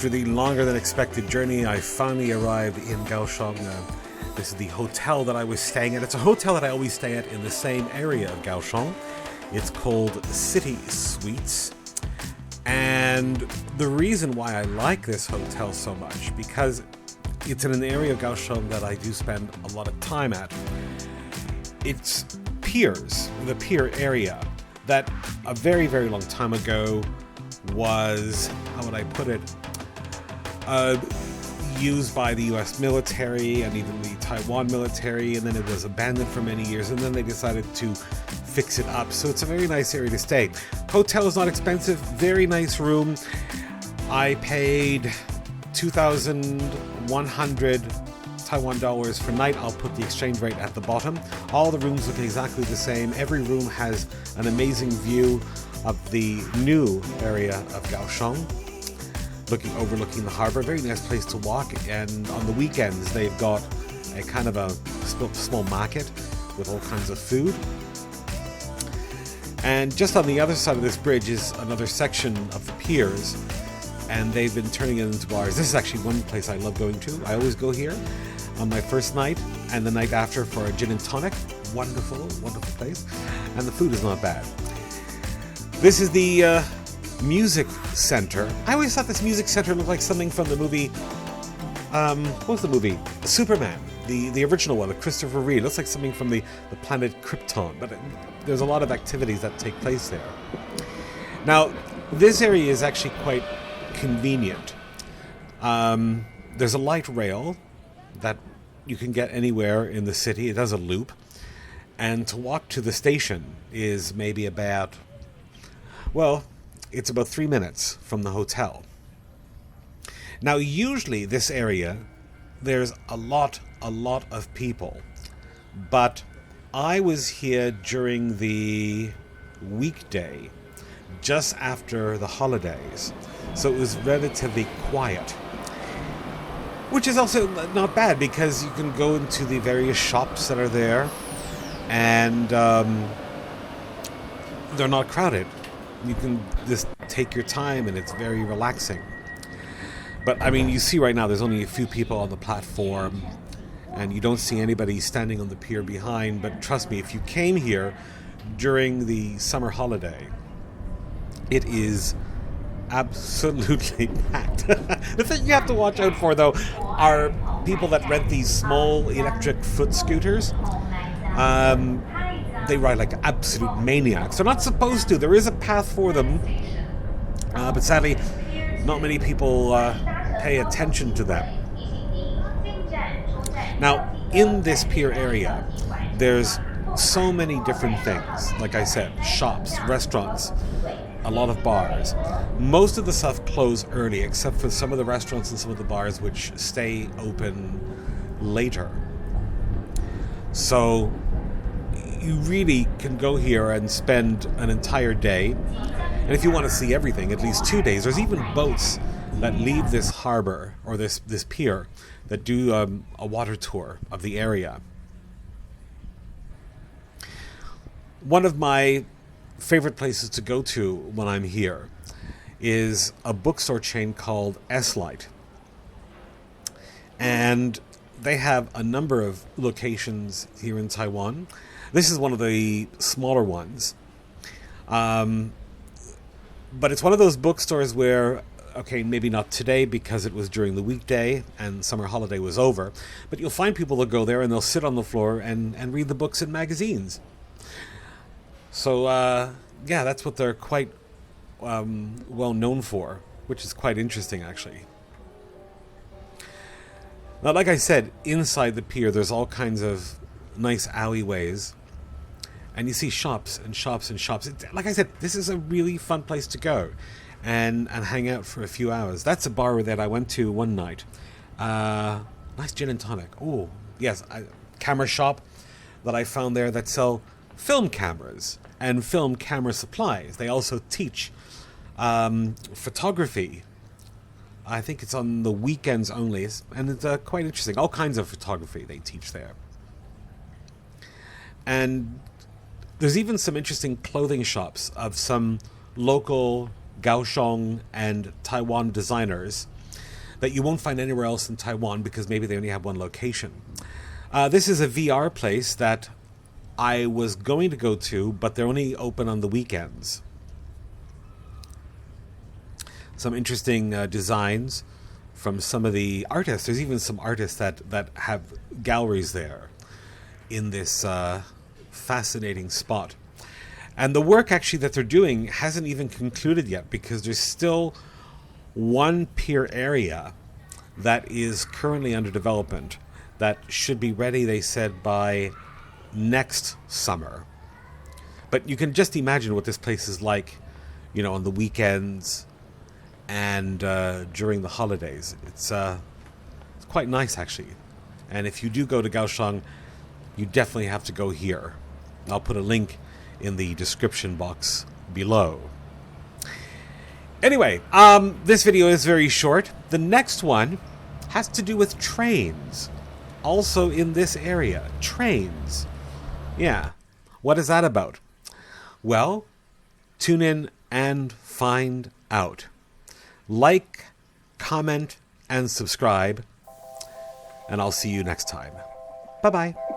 After the longer than expected journey, I finally arrived in Kaohsiung. This is the hotel that I was staying at. It's a hotel that I always stay at in the same area of Kaohsiung. It's called City Suites. And the reason why I like this hotel so much, because it's in an area of Kaohsiung that I do spend a lot of time at. It's Piers, the Pier area, that a very, very long time ago was, how would I put it, used by the US military and even the Taiwan military, and then it was abandoned for many years, and then they decided to fix it up. So it's a very nice area to stay. Hotel is not expensive, very nice room. I paid 2,100 Taiwan dollars per night. I'll put the exchange rate at the bottom. All the rooms look exactly the same. Every room has an amazing view of the new area of Kaohsiung, overlooking the harbor. Very nice place to walk. And on the weekends, they've got a kind of a small market with all kinds of food. And just on the other side of this bridge is another section of the piers, and they've been turning it into bars. This is actually one place I love going to. I always go here on my first night and the night after for a gin and tonic. Wonderful, wonderful place. And the food is not bad. This is the music center. I always thought this music center looked like something from the movie, what was the movie? Superman, the original one, with Christopher Reeve. It looks like something from the planet Krypton, but there's a lot of activities that take place there. Now, this area is actually quite convenient. There's a light rail that you can get anywhere in the city. It does a loop. And to walk to the station is maybe about, well, it's about 3 minutes from the hotel. Now, usually this area, there's a lot of people. But I was here during the weekday, just after the holidays. So it was relatively quiet. Which is also not bad, because you can go into the various shops that are there, and they're not crowded. You can just take your time, and it's very relaxing. But I mean, you see right now there's only a few people on the platform, and you don't see anybody standing on the pier behind. But trust me, if you came here during the summer holiday, it is absolutely packed. The thing you have to watch out for, though, are people that rent these small electric foot scooters. They ride like absolute maniacs. They're not supposed to. There is a path for them, but sadly, not many people pay attention to them. Now, in this pier area, there's so many different things. Like I said, shops, restaurants, a lot of bars. Most of the stuff close early, except for some of the restaurants and some of the bars which stay open later. So you really can go here and spend an entire day. And if you want to see everything, at least 2 days. There's even boats that leave this harbor, or this pier, that do a water tour of the area. One of my favorite places to go to when I'm here is a bookstore chain called S-Light. And they have a number of locations here in Taiwan. This is one of the smaller ones. But it's one of those bookstores where, okay, maybe not today because it was during the weekday and summer holiday was over, but you'll find people that go there and they'll sit on the floor and read the books and magazines. So, yeah, that's what they're quite well known for, which is quite interesting, actually. Now, like I said, inside the pier, there's all kinds of nice alleyways, and you see shops and shops and shops. Like I said, this is a really fun place to go and hang out for a few hours. That's a bar that I went to one night. Nice gin and tonic. Oh, yes, camera shop that I found there that sell film cameras and film camera supplies. They also teach photography. I think it's on the weekends only, and it's quite interesting. All kinds of photography they teach there. And there's even some interesting clothing shops of some local Kaohsiung and Taiwan designers. that you won't find anywhere else in Taiwan because maybe they only have one location. This is a VR place that I was going to go to, but they're only open on the weekends. Some interesting designs from some of the artists. There's even some artists that have galleries there in this fascinating spot. And the work actually that they're doing hasn't even concluded yet because there's still one pier area that is currently under development that should be ready, they said, by next summer. But you can just imagine what this place is like, on the weekends and during the holidays. It's quite nice, actually. And if you do go to Kaohsiung, you definitely have to go here. I'll put a link in the description box below. Anyway, this video is very short. The next one has to do with trains. Also in this area. Trains. Yeah. What is that about? Well, tune in and find out. Like, comment, and subscribe. And I'll see you next time. Bye-bye.